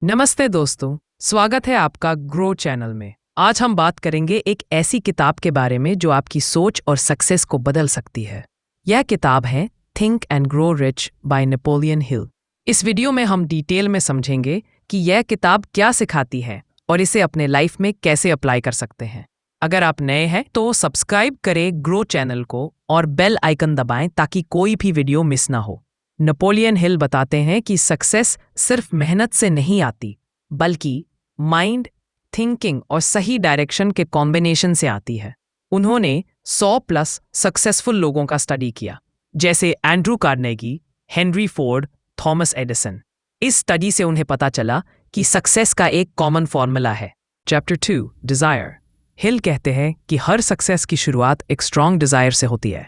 नमस्ते दोस्तों, स्वागत है आपका ग्रो चैनल में। आज हम बात करेंगे एक ऐसी किताब के बारे में जो आपकी सोच और सक्सेस को बदल सकती है। यह किताब है think and grow rich by Napoleon Hill. इस वीडियो में हम डिटेल में समझेंगे कि यह किताब क्या सिखाती है और इसे अपने लाइफ में कैसे अप्लाई कर सकते हैं। अगर आप नए हैं तो सब्सक्राइब करें ग्रो चैनल को और बेल आइकन दबाएं ताकि कोई भी वीडियो मिस ना हो। नेपोलियन हिल बताते हैं कि सक्सेस सिर्फ मेहनत से नहीं आती, बल्कि माइंड, थिंकिंग और सही डायरेक्शन के कॉम्बिनेशन से आती है। उन्होंने 100+ सक्सेसफुल लोगों का स्टडी किया, जैसे Andrew Carnegie, Henry Ford, Thomas Edison. इस स्टडी से उन्हें पता चला कि सक्सेस का एक कॉमन फॉर्मूला है। Chapter 2 desire. हिल कहते हैं कि हर सक्सेस की शुरुआत एक स्ट्रॉन्ग डिजायर से होती है।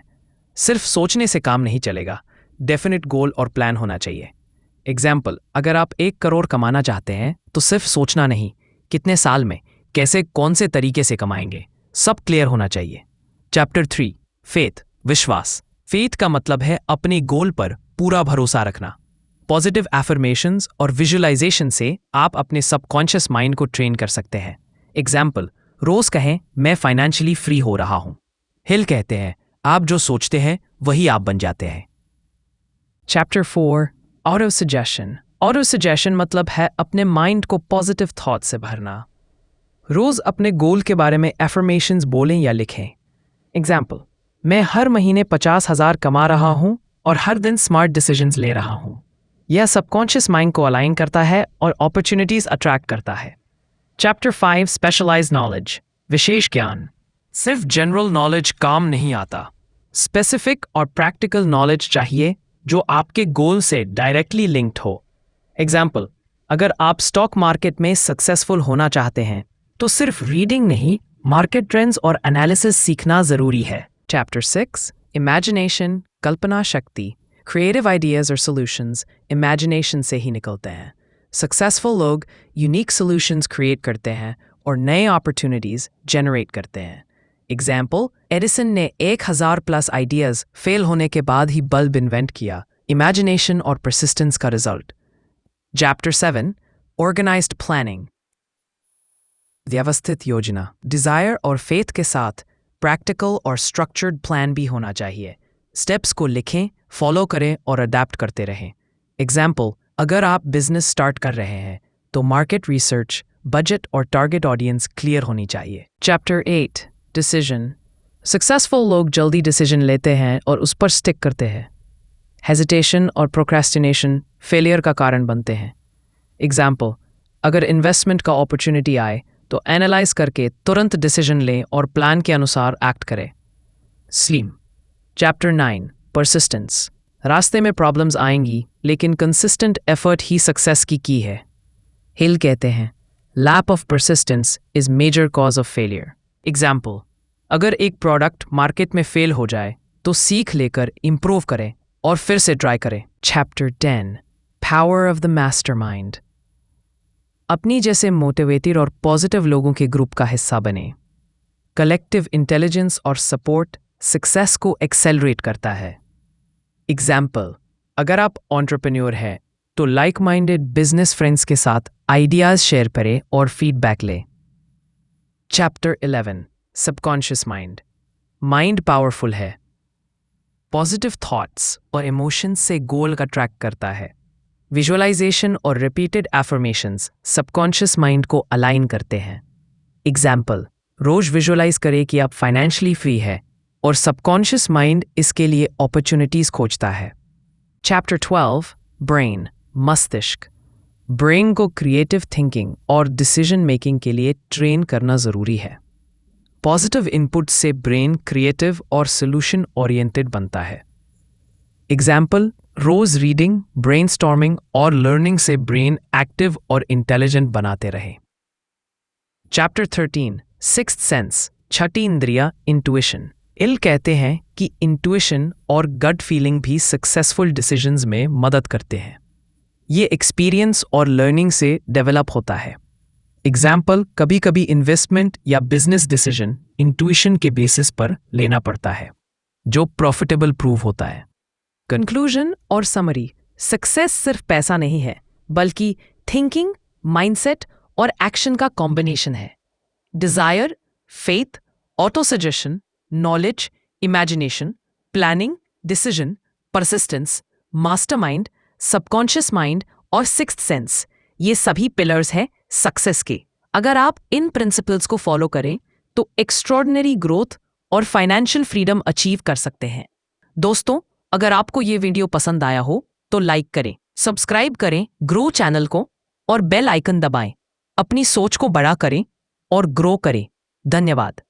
सिर्फ सोचने से काम नहीं चलेगा, डेफिनेट गोल और प्लान होना चाहिए। एग्जाम्पल, अगर आप 1 करोड़ कमाना चाहते हैं तो सिर्फ सोचना नहीं, कितने साल में, कैसे, कौन से तरीके से कमाएंगे, सब क्लियर होना चाहिए। चैप्टर 3 फेथ, विश्वास। फेथ का मतलब है अपने गोल पर पूरा भरोसा रखना। पॉजिटिव एफर्मेशंस और विजुअलाइजेशन से आप अपने सबकॉन्शियस माइंड को ट्रेन कर सकते हैं। एग्जाम्पल, रोज कहें मैं फाइनेंशियली फ्री हो रहा हूं। हिल कहते हैं आप जो सोचते हैं वही आप बन जाते हैं। Chapter 4 auto suggestion. Auto suggestion मतलब है अपने माइंड को पॉजिटिव थॉट से भरना। रोज अपने गोल के बारे में एफर्मेशंस बोलें या लिखें। एग्जाम्पल, मैं हर महीने 50,000 कमा रहा हूं और हर दिन स्मार्ट डिसीजंस ले रहा हूं। यह सबकॉन्शियस माइंड को अलाइन करता है और अपॉर्चुनिटीज अट्रैक्ट करता है। चैप्टर 5 स्पेशलाइज्ड नॉलेज, विशेष ज्ञान। सिर्फ जनरल नॉलेज काम नहीं आता, स्पेसिफिक और प्रैक्टिकल नॉलेज चाहिए जो आपके गोल से डायरेक्टली लिंक्ड हो। एग्जाम्पल, अगर आप स्टॉक मार्केट में सक्सेसफुल होना चाहते हैं तो सिर्फ रीडिंग नहीं, मार्केट ट्रेंड्स और एनालिसिस सीखना जरूरी है। चैप्टर 6 इमेजिनेशन, कल्पना शक्ति। क्रिएटिव आइडियाज और सॉल्यूशंस इमेजिनेशन से ही निकलते हैं। सक्सेसफुल लोग यूनिक सॉल्यूशंस क्रिएट करते हैं और नए अपॉर्चुनिटीज जनरेट करते हैं। एग्जाम्पल, एडिसन ने 1000+ आइडियाज फेल होने के बाद ही बल्ब इन्वेंट किया। इमेजिनेशन और परसिस्टेंस का रिजल्ट। चैप्टर 7 ऑर्गेनाइज्ड प्लानिंग, व्यवस्थित योजना। डिजायर और फेथ के साथ प्रैक्टिकल और स्ट्रक्चर्ड प्लान भी होना चाहिए। स्टेप्स को लिखें, फॉलो करें और अडेप्ट करते रहें। एग्जाम्पल, अगर आप बिजनेस स्टार्ट कर रहे हैं तो मार्केट रिसर्च, बजट और टारगेट ऑडियंस क्लियर होनी चाहिए। Chapter 8 decision. सक्सेसफुल लोग जल्दी डिसीजन लेते हैं और उस पर स्टिक करते हैं। हेजिटेशन और प्रोक्रेस्टिनेशन फेलियर का कारण बनते हैं। एग्जाम्पल, अगर इन्वेस्टमेंट का अपॉर्चुनिटी आए तो एनालाइज करके तुरंत डिसीजन लें और प्लान के अनुसार एक्ट करें। स्लीम। Chapter 9 persistence. रास्ते में प्रॉब्लम्स आएंगी, लेकिन कंसिस्टेंट एफर्ट ही सक्सेस की है। हिल कहते हैं lack of persistence is major cause of failure. Example, अगर एक प्रोडक्ट मार्केट में फेल हो जाए तो सीख लेकर इंप्रूव करें और फिर से ट्राई करें। Chapter 10 power of the mastermind. अपनी जैसे मोटिवेटेड और पॉजिटिव लोगों के ग्रुप का हिस्सा बने। कलेक्टिव इंटेलिजेंस और सपोर्ट सक्सेस को एक्सेलरेट करता है। एग्जाम्पल, अगर आप एंटरप्रेन्योर हैं तो लाइक माइंडेड बिजनेस फ्रेंड्स के साथ आइडियाज शेयर करें और फीडबैक लें। Chapter 11 subconscious mind. Mind powerful है, पॉजिटिव थॉट्स और इमोशंस से गोल का ट्रैक करता है। विजुअलाइजेशन और रिपीटेड एफर्मेशंस सबकॉन्शियस माइंड को अलाइन करते हैं। एग्जाम्पल, रोज विजुअलाइज करें कि आप फाइनेंशियली फ्री है और सबकॉन्शियस माइंड इसके लिए अपॉर्चुनिटीज खोजता है। चैप्टर 12 ब्रेन, मस्तिष्क। ब्रेन को क्रिएटिव थिंकिंग और डिसीजन मेकिंग के लिए ट्रेन करना जरूरी है। पॉजिटिव इनपुट से ब्रेन क्रिएटिव और सोल्यूशन ओरिएंटेड बनता है। एग्जाम्पल, रोज रीडिंग, ब्रेनस्टॉर्मिंग और लर्निंग से ब्रेन एक्टिव और इंटेलिजेंट बनाते रहे। चैप्टर 13 सिक्स्थ सेंस, छठी इंद्रिया, इंट्यूशन। हिल कहते हैं कि इंट्यूशन और गट फीलिंग भी सक्सेसफुल डिसीजंस में मदद करते हैं। ये एक्सपीरियंस और लर्निंग से डेवलप होता है। एग्जाम्पल, कभी कभी इन्वेस्टमेंट या बिजनेस डिसीजन इंट्यूशन के बेसिस पर लेना पड़ता है, जो प्रॉफिटेबल प्रूव होता है। कंक्लूजन और समरी। सक्सेस सिर्फ पैसा नहीं है, बल्कि थिंकिंग, माइंडसेट और एक्शन का कॉम्बिनेशन है। Desire, faith, autosuggestion, knowledge, imagination, planning, decision, persistence, mastermind, subconscious mind और सिक्स्थ सेंस, ये सभी पिलर्स हैं सक्सेस के। अगर आप इन प्रिंसिपल्स को फॉलो करें तो एक्स्ट्रॉर्डिनरी ग्रोथ और फाइनेंशियल फ्रीडम अचीव कर सकते हैं। दोस्तों, अगर आपको ये वीडियो पसंद आया हो तो लाइक करें, सब्सक्राइब करें ग्रो चैनल को और बेल आइकन दबाएं। अपनी सोच को बड़ा करें और ग्रो करें। धन्यवाद।